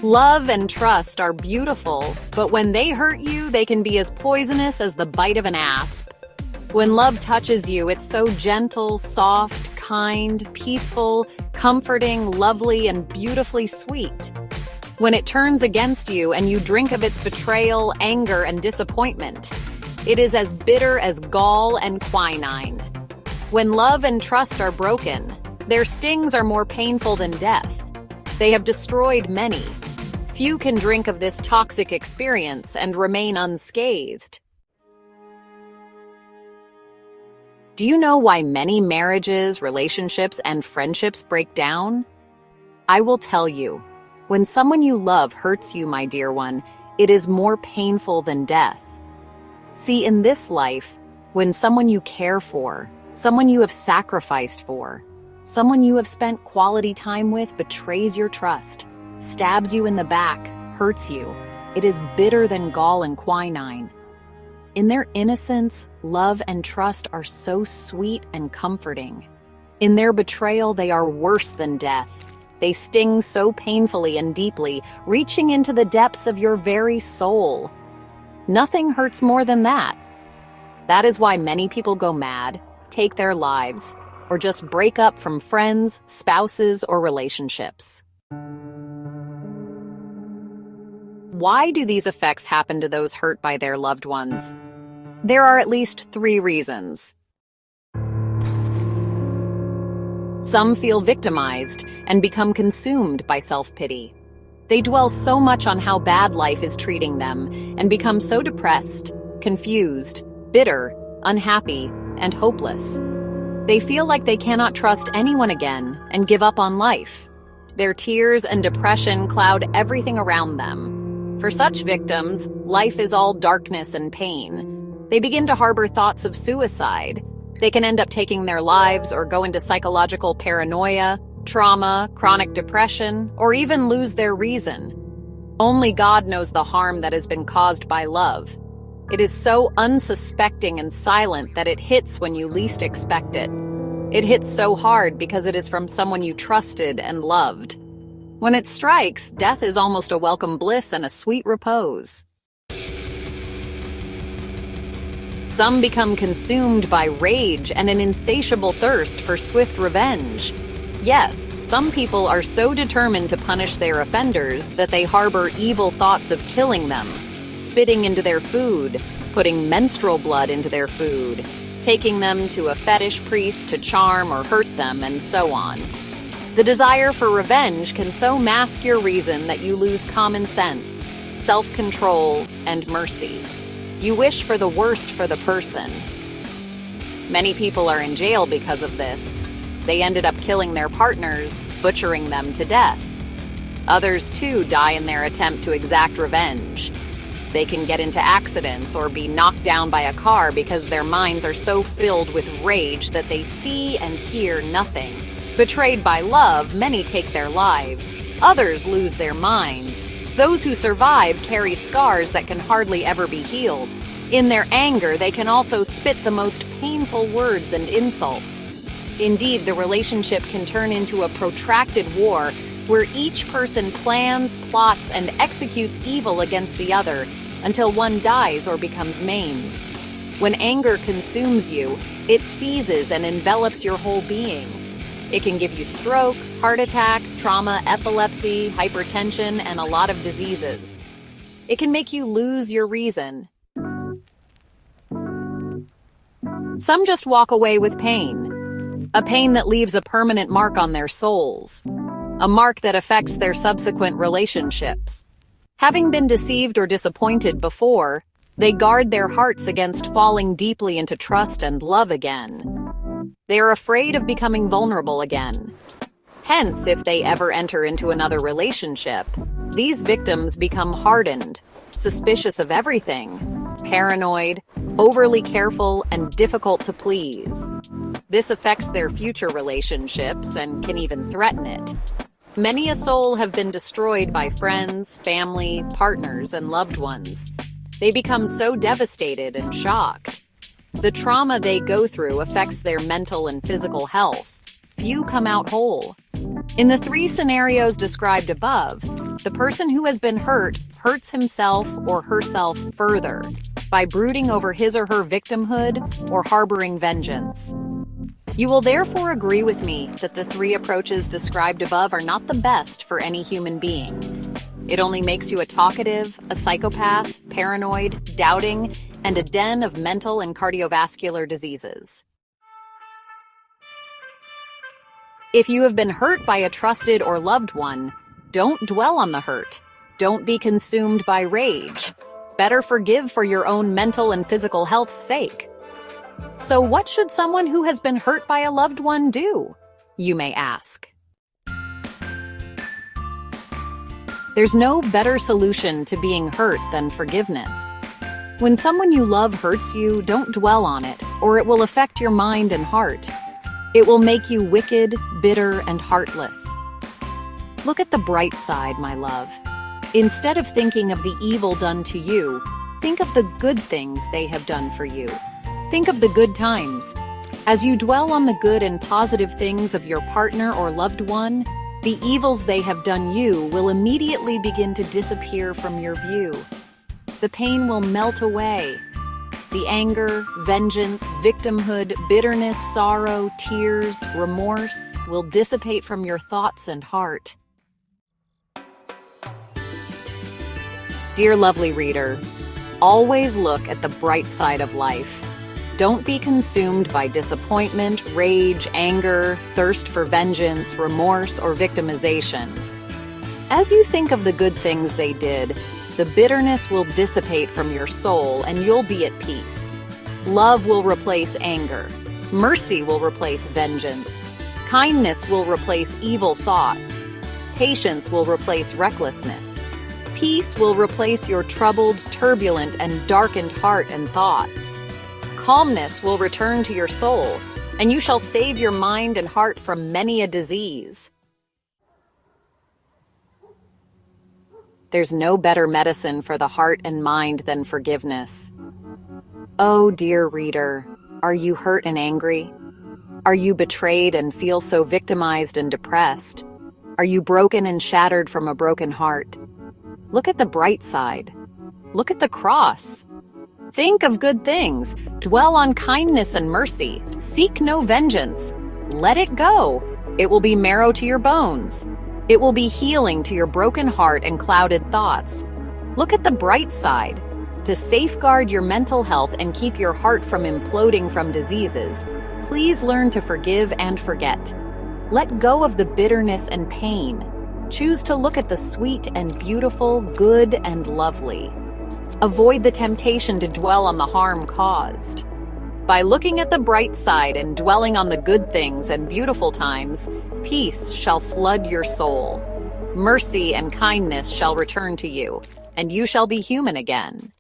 Love and trust are beautiful, but when they hurt you, they can be as poisonous as the bite of an asp. When love touches you, it's so gentle, soft, kind, peaceful, comforting, lovely, and beautifully sweet. When it turns against you and you drink of its betrayal, anger, and disappointment, it is as bitter as gall and quinine. When love and trust are broken, their stings are more painful than death. They have destroyed many. Few can drink of this toxic experience and remain unscathed. Do you know why many marriages, relationships, and friendships break down? I will tell you. When someone you love hurts you, my dear one, it is more painful than death. See, in this life, when someone you care for, someone you have sacrificed for, someone you have spent quality time with betrays your trust, stabs you in the back, hurts you, it is bitter than gall and quinine. In their innocence, love and trust are so sweet and comforting. In their betrayal, they are worse than death. They sting so painfully and deeply, reaching into the depths of your very soul. Nothing hurts more than that. That is why many people go mad, take their lives, or just break up from friends, spouses, or relationships. Why do these effects happen to those hurt by their loved ones? There are at least 3 reasons. Some feel victimized and become consumed by self-pity. They dwell so much on how bad life is treating them and become so depressed, confused, bitter, unhappy, and hopeless. They feel like they cannot trust anyone again and give up on life. Their tears and depression cloud everything around them. For such victims, life is all darkness and pain. They begin to harbor thoughts of suicide. They can end up taking their lives or go into psychological paranoia, trauma, chronic depression, or even lose their reason. Only God knows the harm that has been caused by love. It is so unsuspecting and silent that it hits when you least expect it. It hits so hard because it is from someone you trusted and loved. When it strikes, death is almost a welcome bliss and a sweet repose. Some become consumed by rage and an insatiable thirst for swift revenge. Yes, some people are so determined to punish their offenders that they harbor evil thoughts of killing them, spitting into their food, putting menstrual blood into their food, taking them to a fetish priest to charm or hurt them, and so on. The desire for revenge can so mask your reason that you lose common sense, self-control, and mercy. You wish for the worst for the person. Many people are in jail because of this. They ended up killing their partners, butchering them to death. Others, too, die in their attempt to exact revenge. They can get into accidents or be knocked down by a car because their minds are so filled with rage that they see and hear nothing. Betrayed by love, many take their lives. Others lose their minds. Those who survive carry scars that can hardly ever be healed. In their anger, they can also spit the most painful words and insults. Indeed, the relationship can turn into a protracted war where each person plans, plots, and executes evil against the other until one dies or becomes maimed. When anger consumes you, it seizes and envelops your whole being. It can give you stroke, heart attack, trauma, epilepsy, hypertension, and a lot of diseases. It can make you lose your reason. Some just walk away with pain. A pain that leaves a permanent mark on their souls. A mark that affects their subsequent relationships. Having been deceived or disappointed before, they guard their hearts against falling deeply into trust and love again. They are afraid of becoming vulnerable again. Hence, if they ever enter into another relationship, these victims become hardened, suspicious of everything, paranoid, overly careful, and difficult to please. This affects their future relationships and can even threaten it. Many a soul have been destroyed by friends, family, partners, and loved ones. They become so devastated and shocked. The trauma they go through affects their mental and physical health. Few come out whole. In the 3 scenarios described above, The person who has been hurt hurts himself or herself further by brooding over his or her victimhood or harboring vengeance. You will therefore agree with me that the three approaches described above are not the best for any human being. It only makes you a talkative, a psychopath, paranoid, doubting, and a den of mental and cardiovascular diseases. If you have been hurt by a trusted or loved one, don't dwell on the hurt. Don't be consumed by rage. Better forgive for your own mental and physical health's sake. So what should someone who has been hurt by a loved one do? You may ask. There's no better solution to being hurt than forgiveness. When someone you love hurts you, don't dwell on it, or it will affect your mind and heart. It will make you wicked, bitter, and heartless. Look at the bright side, my love. Instead of thinking of the evil done to you, think of the good things they have done for you. Think of the good times. As you dwell on the good and positive things of your partner or loved one, the evils they have done you will immediately begin to disappear from your view. The pain will melt away. The anger, vengeance, victimhood, bitterness, sorrow, tears, remorse will dissipate from your thoughts and heart. Dear lovely reader, always look at the bright side of life. Don't be consumed by disappointment, rage, anger, thirst for vengeance, remorse, or victimization. As you think of the good things they did, the bitterness will dissipate from your soul and you'll be at peace. Love will replace anger. Mercy will replace vengeance. Kindness will replace evil thoughts. Patience will replace recklessness. Peace will replace your troubled, turbulent, and darkened heart and thoughts. Calmness will return to your soul, and you shall save your mind and heart from many a disease. There's no better medicine for the heart and mind than forgiveness. Oh, dear reader, are you hurt and angry? Are you betrayed and feel so victimized and depressed? Are you broken and shattered from a broken heart? Look at the bright side. Look at the cross. Think of good things. Dwell on kindness and mercy. Seek no vengeance. Let it go. It will be marrow to your bones. It will be healing to your broken heart and clouded thoughts. Look at the bright side. To safeguard your mental health and keep your heart from imploding from diseases, please learn to forgive and forget. Let go of the bitterness and pain. Choose to look at the sweet and beautiful, good and lovely. Avoid the temptation to dwell on the harm caused. By looking at the bright side and dwelling on the good things and beautiful times, peace shall flood your soul. Mercy and kindness shall return to you, and you shall be human again.